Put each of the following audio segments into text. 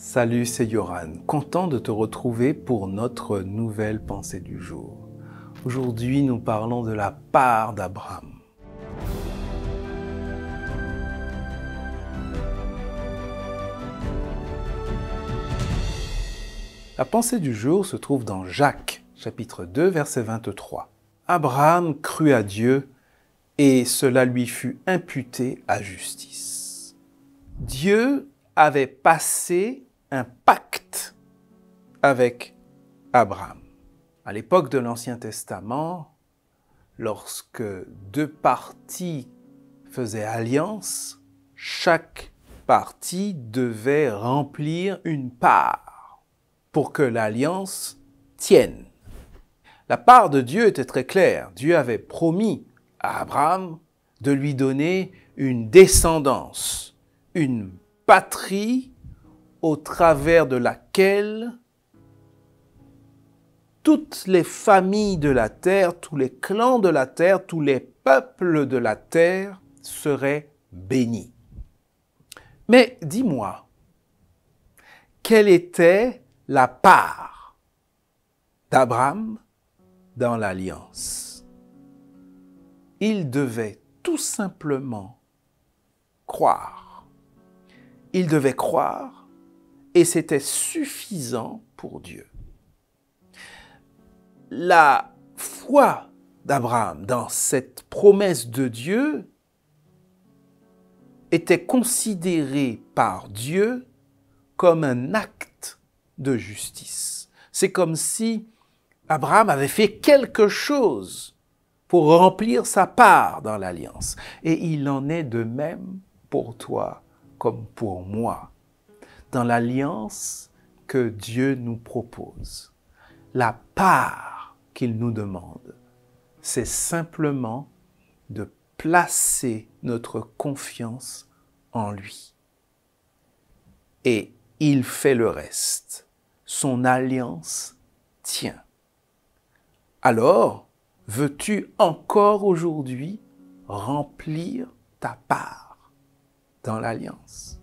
Salut, c'est Yoran, content de te retrouver pour notre nouvelle pensée du jour. Aujourd'hui, nous parlons de la part d'Abraham. La pensée du jour se trouve dans Jacques, chapitre 2, verset 23. Abraham crut à Dieu et cela lui fut imputé à justice. Dieu avait passé un pacte avec Abraham. À l'époque de l'Ancien Testament, lorsque deux parties faisaient alliance, chaque partie devait remplir une part pour que l'alliance tienne. La part de Dieu était très claire. Dieu avait promis à Abraham de lui donner une descendance, une patrie au travers de laquelle toutes les familles de la terre, tous les clans de la terre, tous les peuples de la terre seraient bénis. Mais dis-moi, quelle était la part d'Abraham dans l'alliance? Il devait tout simplement croire. Il devait croire et c'était suffisant pour Dieu. La foi d'Abraham dans cette promesse de Dieu était considérée par Dieu comme un acte de justice. C'est comme si Abraham avait fait quelque chose pour remplir sa part dans l'alliance. Et il en est de même pour toi comme pour moi, dans l'alliance que Dieu nous propose. La part qu'il nous demande, c'est simplement de placer notre confiance en lui. Et il fait le reste. Son alliance tient. Alors, veux-tu encore aujourd'hui remplir ta part dans l'alliance?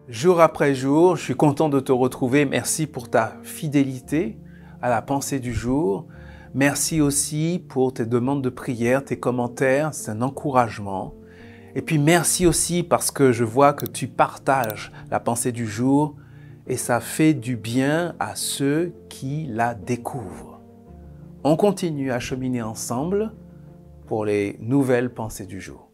Jour après jour, je suis content de te retrouver. Merci pour ta fidélité à la pensée du jour. Merci aussi pour tes demandes de prière, tes commentaires, c'est un encouragement. Et puis merci aussi parce que je vois que tu partages la pensée du jour et ça fait du bien à ceux qui la découvrent. On continue à cheminer ensemble pour les nouvelles pensées du jour.